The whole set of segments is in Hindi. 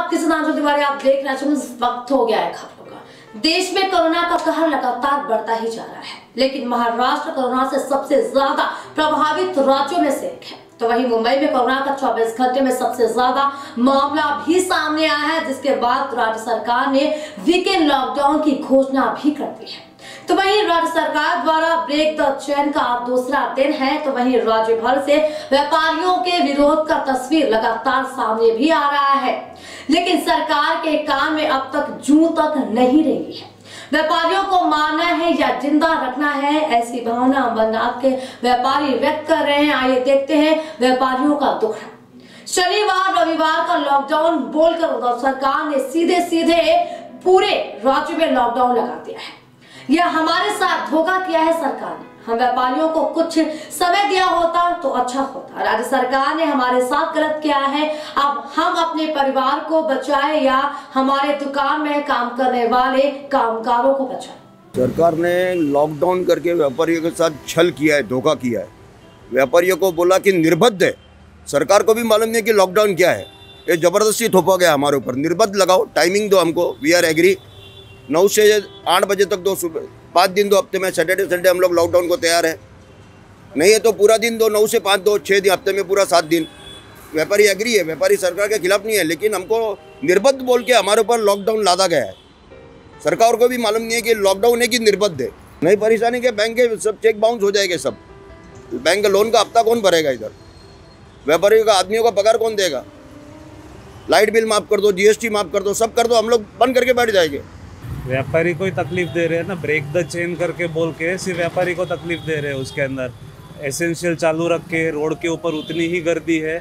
नमस्कार, किसान तिवारी आप देख रहे हैं। वक्त हो गया है खबरों का। देश में कोरोना का कहर लगातार बढ़ता ही जा रहा है, लेकिन महाराष्ट्र कोरोना से सबसे ज्यादा प्रभावित राज्यों में से एक है। तो वहीं मुंबई में कोरोना का 24 घंटे में सबसे ज्यादा मामला भी सामने आया है, जिसके बाद राज्य सरकार ने वीकेंड लॉकडाउन की घोषणा भी कर दी है। तो वहीं राज्य सरकार द्वारा ब्रेक द चेन का आज दूसरा दिन है। तो वहीं राज्य भर से व्यापारियों के विरोध का तस्वीर लगातार सामने भी आ रहा है, लेकिन सरकार के काम में अब तक जूं तक नहीं रही है। व्यापारियों को मारना है या जिंदा रखना है, ऐसी भावना अमरनाथ के व्यापारी व्यक्त कर रहे हैं। आइए देखते हैं व्यापारियों का दुख। शनिवार रविवार का लॉकडाउन बोलकर उद्धव सरकार ने सीधे पूरे राज्य में लॉकडाउन लगा दिया है। यह हमारे साथ धोखा किया है सरकार ने। हम व्यापारियों को कुछ समय दिया होता तो अच्छा होता। राज्य सरकार ने हमारे साथ गलत किया है। अब हम अपने परिवार को बचाएं या हमारे दुकान में काम करने वाले कामगारों को बचाएं। सरकार ने लॉकडाउन करके व्यापारियों के साथ छल किया है, धोखा किया है। व्यापारियों को बोला कि निर्बंध है। सरकार को भी मालूम नहीं कि लॉकडाउन क्या है। ये जबरदस्ती थोपा गया हमारे ऊपर। निर्बंध लगाओ, टाइमिंग दो हमको, वी आर एग्री। 9 से 8 बजे तक दो, सुबह 5 दिन दो, हफ्ते में सैटरडे संडे हम लोग लॉकडाउन को तैयार है। नहीं है तो पूरा दिन दो, 9 से 5 दो, 6 दिन, हफ्ते में पूरा 7 दिन। व्यापारी एग्री है, व्यापारी सरकार के खिलाफ नहीं है, लेकिन हमको निर्बंध बोल के हमारे ऊपर लॉकडाउन लादा गया है। सरकार को भी मालूम नहीं है कि लॉकडाउन है कि निर्बंध है। नहीं परेशानी के बैंक के सब चेक बाउंस हो जाएंगे सब। बैंक का लोन का हफ्ता कौन भरेगा इधर? व्यापारियों का, आदमियों का पगार कौन देगा? लाइट बिल माफ़ कर दो, GST माफ़ कर दो, सब कर दो, हम लोग बंद करके बैठ जाएंगे। व्यापारी को ही तकलीफ दे रहे हैं ना, ब्रेक द चेन करके बोल के सिर्फ व्यापारी को तकलीफ दे रहे हैं। उसके अंदर एसेंशियल चालू रख के रोड के ऊपर उतनी ही गर्दी है,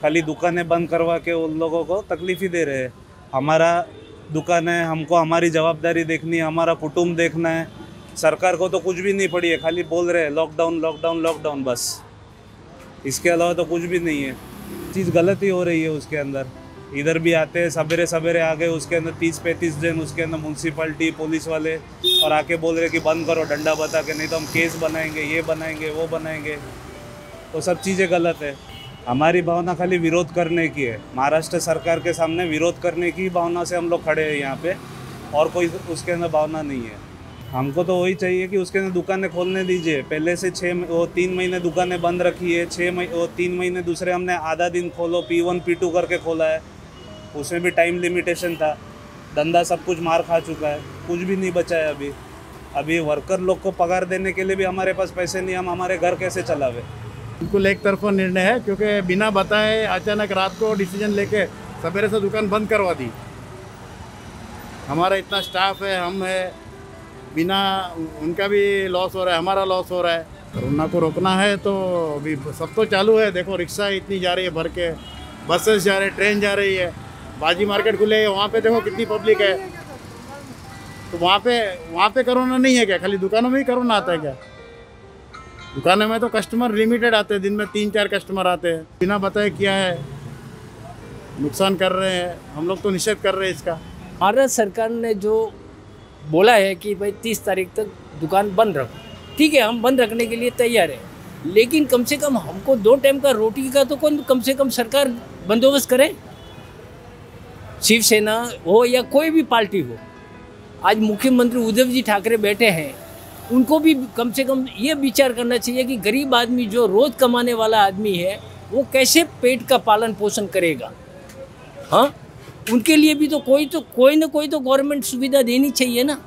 खाली दुकानें बंद करवा के उन लोगों को तकलीफ ही दे रहे हैं। हमारा दुकान है, हमको हमारी जवाबदारी देखनी है, हमारा कुटुंब देखना है। सरकार को तो कुछ भी नहीं पड़ी है, खाली बोल रहे हैं लॉकडाउन लॉकडाउन लॉकडाउन, बस। इसके अलावा तो कुछ भी नहीं है। चीज़ गलत ही हो रही है उसके अंदर। इधर भी आते हैं, सवेरे सवेरे आ गए, उसके अंदर 30-35 दिन उसके अंदर म्यूनसिपैलिटी पुलिस वाले और आके बोल रहे कि बंद करो डंडा बता के, नहीं तो हम केस बनाएंगे, ये बनाएंगे, वो बनाएंगे। तो सब चीज़ें गलत है। हमारी भावना खाली विरोध करने की है। महाराष्ट्र सरकार के सामने विरोध करने की भावना से हम लोग खड़े हैं यहाँ पे, और कोई उसके अंदर भावना नहीं है। हमको तो वही चाहिए कि उसके अंदर दुकानें खोलने दीजिए। पहले से 3 महीने दुकानें बंद रखी है, 3 महीने दूसरे हमने आधा दिन खोलो, P1 P2 करके खोला है। उसमें भी टाइम लिमिटेशन था। धंधा सब कुछ मार खा चुका है, कुछ भी नहीं बचा है। अभी वर्कर लोग को पगार देने के लिए भी हमारे पास पैसे नहीं, हम हमारे घर कैसे चलावे? बिल्कुल एक तरफा निर्णय है, क्योंकि बिना बताए अचानक रात को डिसीजन लेके सवेरे से दुकान बंद करवा दी। हमारा इतना स्टाफ है, हम है, बिना उनका भी लॉस हो रहा है, हमारा लॉस हो रहा है। कोरोना को रोकना है तो अभी सब तो चालू है। देखो रिक्शा इतनी जा रही है भर के, बसेस जा रहे, ट्रेन जा रही है, बाजी मार्केट खुले है, वहाँ पे देखो कितनी पब्लिक है। तो वहाँ पे कोरोना नहीं है क्या? खाली दुकानों में ही कोरोना आता है क्या? दुकानों में तो कस्टमर लिमिटेड आते हैं, दिन में 3-4 कस्टमर आते हैं। बिना बताए किया है, नुकसान कर रहे हैं। हम लोग तो निषेध कर रहे हैं इसका। भारत सरकार ने जो बोला है कि भाई 30 तारीख तक दुकान बंद रखो, ठीक है, हम बंद रखने के लिए तैयार है, लेकिन कम से कम हमको 2 टाइम का रोटी का तो कम से कम सरकार बंदोबस्त करे। शिवसेना हो या कोई भी पार्टी हो, आज मुख्यमंत्री उद्धव जी ठाकरे बैठे हैं, उनको भी कम से कम ये विचार करना चाहिए कि गरीब आदमी जो रोज़ कमाने वाला आदमी है, वो कैसे पेट का पालन पोषण करेगा। हाँ, उनके लिए भी तो कोई ना कोई तो गवर्नमेंट सुविधा देनी चाहिए ना।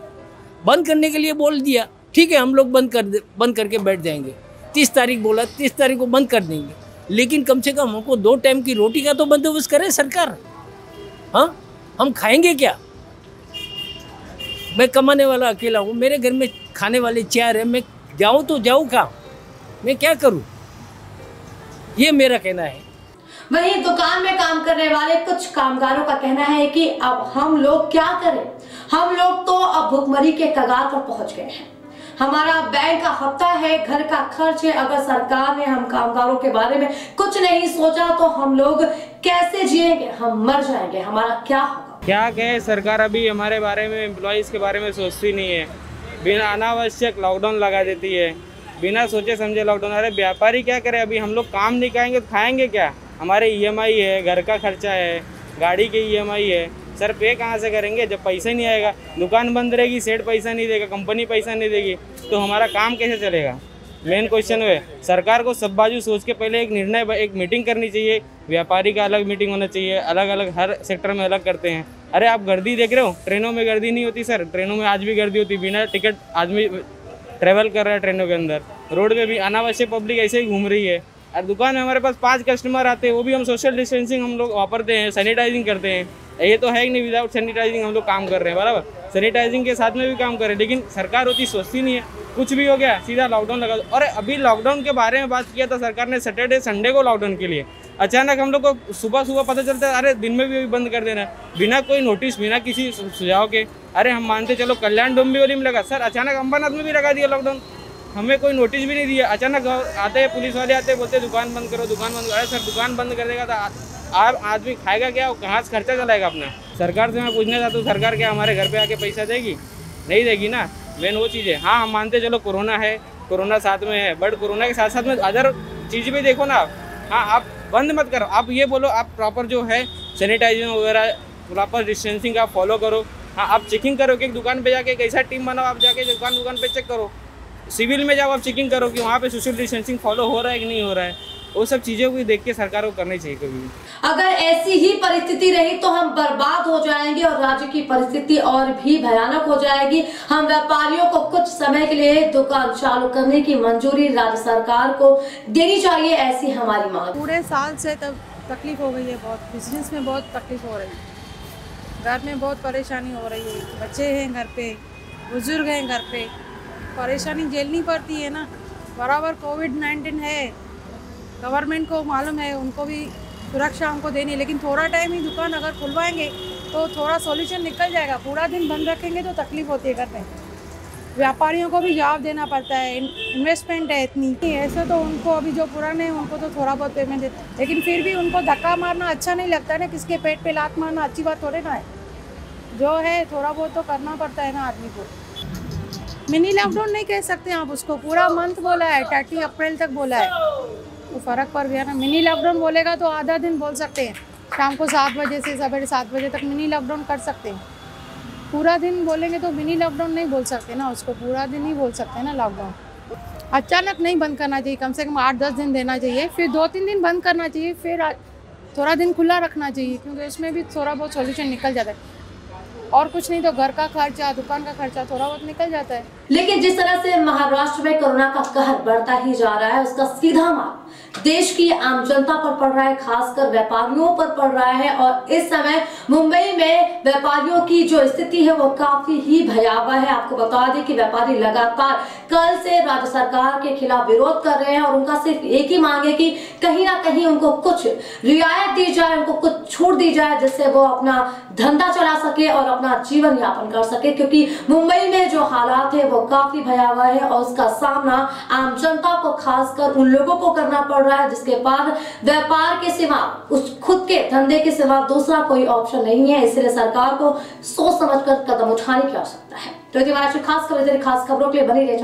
बंद करने के लिए बोल दिया, ठीक है, हम लोग बंद करके बैठ जाएंगे। 30 तारीख बोला, 30 तारीख को बंद कर देंगे, लेकिन कम से कम हमको 2 टाइम की रोटी का तो बंदोबस्त करे सरकार। हाँ, हम खाएंगे क्या? मैं कमाने वाला अकेला हूँ, मेरे घर में खाने वाले 4 हैं, मैं जाऊँ तो जाऊँ कहाँ? मैं क्या करूँ? ये मेरा कहना है। वहीं दुकान में काम करने वाले कुछ कामगारों का कहना है कि अब हम लोग क्या करें, हम लोग तो अब भुखमरी के कगार पर पहुंच गए हैं। हमारा बैंक का हफ्ता है, घर का खर्च है। अगर सरकार ने हम कामगारों के बारे में कुछ नहीं सोचा तो हम लोग कैसे जिएंगे? हम मर जाएंगे, हमारा क्या होगा? क्या कहे, सरकार अभी हमारे बारे में, एम्प्लॉइज़ के बारे में सोचती नहीं है। बिना अनावश्यक लॉकडाउन लगा देती है, बिना सोचे समझे लॉकडाउन। अरे व्यापारी क्या करे? अभी हम लोग काम नहीं करेंगे तो खाएंगे क्या? हमारे EMI है, घर का खर्चा है, गाड़ी की EMI है, सर पे कहाँ से करेंगे जब पैसा ही नहीं आएगा? दुकान बंद रहेगी, सेठ पैसा नहीं देगा, कंपनी पैसा नहीं देगी, तो हमारा काम कैसे चलेगा? मेन क्वेश्चन है सरकार को सब बाजू सोच के पहले एक निर्णय, एक मीटिंग करनी चाहिए। व्यापारी का अलग मीटिंग होना चाहिए, अलग अलग हर सेक्टर में अलग करते हैं। अरे आप गर्दी देख रहे हो, ट्रेनों में गर्दी नहीं होती सर, ट्रेनों में आज भी गर्दी होती, बिना टिकट आदमी ट्रेवल कर रहा है ट्रेनों के अंदर, रोड पे भी अनावश्यक पब्लिक ऐसे ही घूम रही है। और दुकान में हमारे पास 5 कस्टमर आते हैं, वो भी हम सोशल डिस्टेंसिंग हम लोग वापरते हैं, सैनिटाइजिंग करते हैं। ये तो है ही नहीं, विदाउट सैनिटाइजिंग हम लोग काम कर रहे हैं, बराबर, सैनिटाइजिंग के साथ में भी काम कर रहे हैं, लेकिन सरकार होती सोचती नहीं है। कुछ भी हो गया सीधा लॉकडाउन लगा दो। और अभी लॉकडाउन के बारे में बात किया था सरकार ने सैटरडे संडे को लॉकडाउन के लिए, अचानक हम लोग को सुबह सुबह पता चलता है अरे दिन में भी बंद कर देना है, बिना कोई नोटिस, बिना किसी सुझाव के। अरे हम मानते चलो कल्याण डोंबिवली में लगा, सर अचानक अंबानाथ में भी लगा दिया लॉकडाउन, हमें कोई नोटिस भी नहीं दिया। अचानक आते हैं पुलिस वाले, आते बोलते दुकान बंद करो, दुकान बंद करो। अरे सर दुकान बंद कर देगा तो आप आदमी खाएगा क्या, कहाँ से खर्चा चलाएगा अपना? सरकार से मैं पूछना चाहता हूँ, सरकार क्या हमारे घर पे आके पैसा देगी? नहीं देगी ना, मेन वो चीज़ है। हाँ हम मानते चलो कोरोना है, कोरोना साथ में है, बट कोरोना के साथ साथ में अदर चीज़ भी देखो ना आप। हाँ आप बंद मत करो, आप ये बोलो आप प्रॉपर जो है सैनिटाइजिंग वगैरह प्रॉपर डिस्टेंसिंग आप फॉलो करो। हाँ आप चेकिंग करो कि एक दुकान पे जाके कैसा टीम बनाओ, आप जाके दुकान पे चेक करो, सिविल में जाओ आप चेकिंग करो कि वहाँ पे सोशल डिस्टेंसिंग फॉलो हो रहा है कि नहीं हो रहा है। वो सब चीज़ों को देख के सरकार को करनी चाहिए कभी भी। अगर ऐसी ही परिस्थिति रही तो हम बर्बाद हो जाएंगे और राज्य की परिस्थिति और भी भयानक हो जाएगी। हम व्यापारियों को कुछ समय के लिए दुकान चालू करने की मंजूरी राज्य सरकार को देनी चाहिए, ऐसी हमारी मांग। पूरे साल से तब तकलीफ हो गई है, बहुत बिजनेस में बहुत तकलीफ हो रही है, घर में बहुत परेशानी हो रही है, बच्चे हैं घर पे, बुजुर्ग हैं घर पे, परेशानी झेलनी पड़ती है ना। बराबर कोविड-19 है, गवर्नमेंट को मालूम है, उनको भी सुरक्षा हमको देनी, लेकिन थोड़ा टाइम ही दुकान अगर खुलवाएंगे तो थोड़ा सॉल्यूशन निकल जाएगा। पूरा दिन बंद रखेंगे तो तकलीफ होती है घर में, व्यापारियों को भी जवाब देना पड़ता है, इन्वेस्टमेंट है इतनी। ऐसे तो उनको अभी जो पुराने हैं उनको तो थोड़ा बहुत पेमेंट देते, लेकिन फिर भी उनको धक्का मारना अच्छा नहीं लगता ना, किसके पेट पे लात मारना अच्छी बात थोड़े ना है। जो है थोड़ा बहुत तो करना पड़ता है ना आदमी को। मिनी लॉकडाउन नहीं कह सकते आप उसको, पूरा मंथ बोला है, 30 अप्रैल तक बोला है, तो फ़र्क पड़ गया ना। मिनी लॉकडाउन बोलेगा तो आधा दिन बोल सकते हैं, शाम को 7 बजे से सवेरे 7 बजे तक मिनी लॉकडाउन कर सकते हैं। पूरा दिन बोलेंगे तो मिनी लॉकडाउन नहीं बोल सकते ना, उसको पूरा दिन ही बोल सकते हैं ना लॉकडाउन। अचानक नहीं बंद करना चाहिए, कम से कम 8-10 दिन देना चाहिए, फिर 2-3 दिन बंद करना चाहिए, फिर थोड़ा दिन खुला रखना चाहिए, क्योंकि उसमें भी थोड़ा बहुत सॉल्यूशन निकल जाता है। और कुछ नहीं तो घर का खर्चा, दुकान का खर्चा थोड़ा बहुत निकल जाता है। लेकिन जिस तरह से महाराष्ट्र में कोरोना का कहर बढ़ता ही जा रहा है, उसका सीधा मार देश की आम जनता पर पड़ रहा है, खासकर व्यापारियों पर पड़ रहा है। और इस समय मुंबई में व्यापारियों की जो स्थिति है वो काफी ही भयावह है। आपको बता दें कि व्यापारी लगातार कल से राज्य सरकार के खिलाफ विरोध कर रहे हैं और उनका सिर्फ एक ही मांग है कि कहीं ना कहीं उनको कुछ रियायत दी जाए, उनको कुछ छूट दी जाए, जिससे वो अपना धंधा चला सके और अपना जीवन यापन कर सके। क्योंकि मुंबई में जो हालात है वो काफी भयावह है और उसका सामना आम जनता को, खासकर उन लोगों को करना पड़ रहा है जिसके पास व्यापार के सिवा, उस खुद के धंधे के सिवा दूसरा कोई ऑप्शन नहीं है। इसलिए सरकार को सोच समझकर कदम उठाने की आवश्यकता है। तो खास खबरों के लिए बनी रहिए।